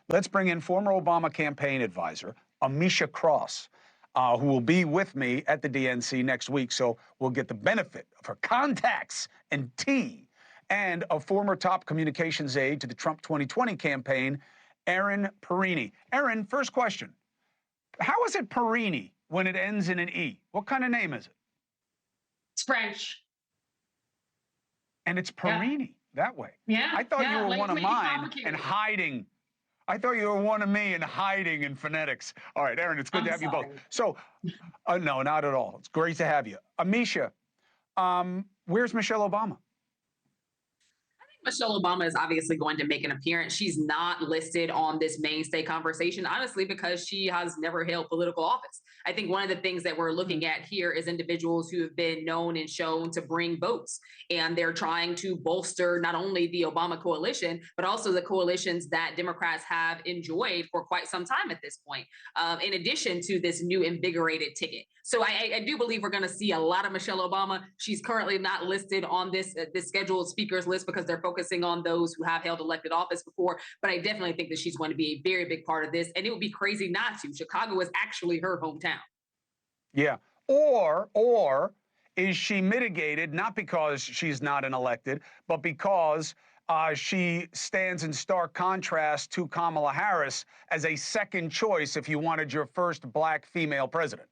Let's bring in former Obama campaign advisor, Ameshia Cross, who will be with me at the DNC next week. So we'll get the benefit of her contacts and tea, and a former top communications aide to the Trump 2020 campaign, Erin Perrine. Erin, first question. How is it Perrine when it ends in an E? What kind of name is it? It's French. And it's Perrine that way. Yeah. I thought you were like one of make it mine complicated. and hiding. I thought you were one of me and hiding in phonetics. All right, Erin, it's good to have you both. So, no, not at all. It's great to have you. Ameshia, where's Michelle Obama? Michelle Obama is obviously going to make an appearance. She's not listed on this mainstay conversation, honestly, because she has never held political office. I think one of the things that we're looking at here is individuals who have been known and shown to bring votes, and they're trying to bolster not only the Obama coalition, but also the coalitions that Democrats have enjoyed for quite some time at this point, in addition to this new invigorated ticket. So I do believe we're going to see a lot of Michelle Obama. She's currently not listed on this scheduled speakers list because they're focusing on those who have held elected office before. But I definitely think that she's going to be a very big part of this. And it would be crazy not to. Chicago is actually her hometown. Yeah. Or is she mitigated, not because she's not an elected, but because she stands in stark contrast to Kamala Harris as a second choice if you wanted your first black female president?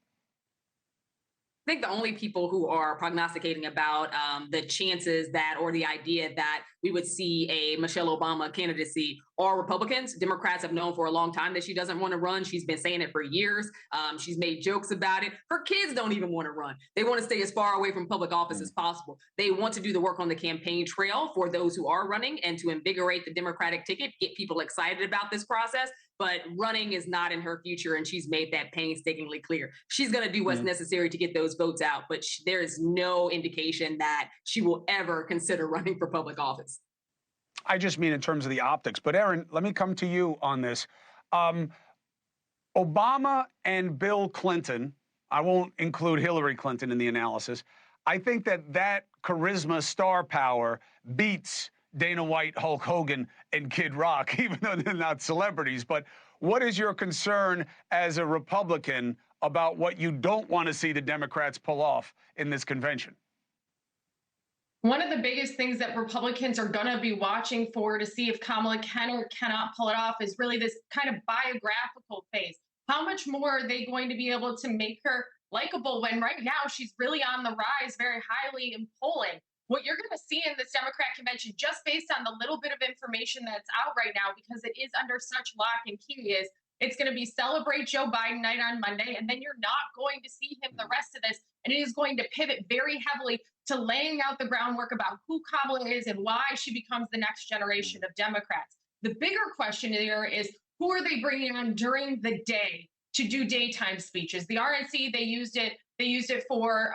I think the only people who are prognosticating about the chances that, or the idea that we would see a Michelle Obama candidacy are Republicans. Democrats have known for a long time that she doesn't want to run. She's been saying it for years. She's made jokes about it. Her kids don't even want to run. They want to stay as far away from public office as possible. They want to do the work on the campaign trail for those who are running and to invigorate the Democratic ticket, get people excited about this process. But running is not in her future, and she's made that painstakingly clear. She's going to do what's necessary to get those votes out, but there is no indication that she will ever consider running for public office. I just mean in terms of the optics. But Erin, let me come to you on this. Obama and Bill Clinton, I won't include Hillary Clinton in the analysis, I think that charisma, star power beats Dana White, Hulk Hogan, and Kid Rock, even though they're not celebrities. But what is your concern as a Republican about what you don't want to see the Democrats pull off in this convention? One of the biggest things that Republicans are going to be watching for to see if Kamala can or cannot pull it off is really this kind of biographical phase. How much more are they going to be able to make her likable when right now she's really on the rise very highly in polling? What you're going to see in this Democrat convention, just based on the little bit of information that's out right now, because it is under such lock and key, is it's going to be celebrate Joe Biden night on Monday, and then you're not going to see him the rest of this. And it is going to pivot very heavily to laying out the groundwork about who Kamala is and why she becomes the next generation of Democrats. The bigger question here is, who are they bringing on during the day to do daytime speeches? The RNC, they used it for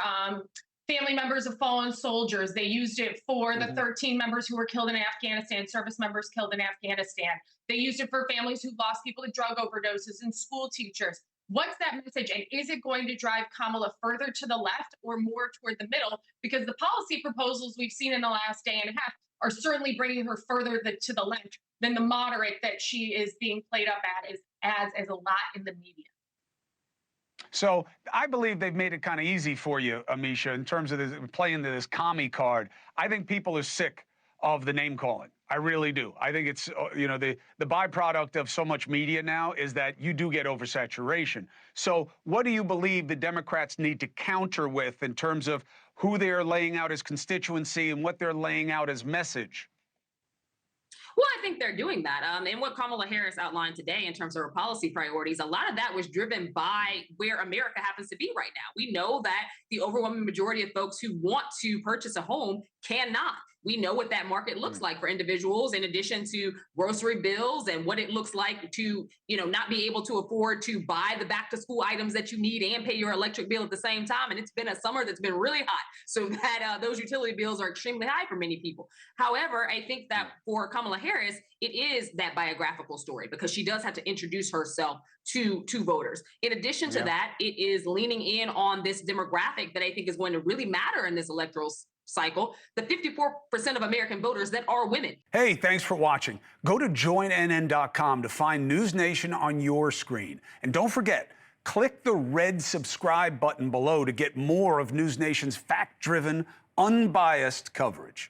family members of fallen soldiers. They used it for the 13 members who were killed in Afghanistan, service members killed in Afghanistan. They used it for families who lost people to drug overdoses and school teachers. What's that message? And is it going to drive Kamala further to the left or more toward the middle? Because the policy proposals we've seen in the last day and a half are certainly bringing her further to the left than the moderate that she is being played up as a lot in the media. So I believe they've made it kind of easy for you, Ameshia, in terms of this, playing this commie card. I think people are sick of the name calling. I really do. I think it's, the byproduct of so much media now is that you do get oversaturation. So what do you believe the Democrats need to counter with in terms of who they're laying out as constituency and what they're laying out as message? Well, I think they're doing that. And what Kamala Harris outlined today in terms of her policy priorities, a lot of that was driven by where America happens to be right now. We know that the overwhelming majority of folks who want to purchase a home cannot. We know what that market looks like for individuals, in addition to grocery bills and what it looks like to, not be able to afford to buy the back to school items that you need and pay your electric bill at the same time. And it's been a summer that's been really hot. So that those utility bills are extremely high for many people. However, I think that for Kamala Harris, it is that biographical story because she does have to introduce herself to voters. In addition to that, it is leaning in on this demographic that I think is going to really matter in this electoral cycle the 54% of American voters that are women. Hey, thanks for watching. Go to joinnn.com to find NewsNation on your screen. And don't forget, click the red subscribe button below to get more of NewsNation's fact-driven, unbiased coverage.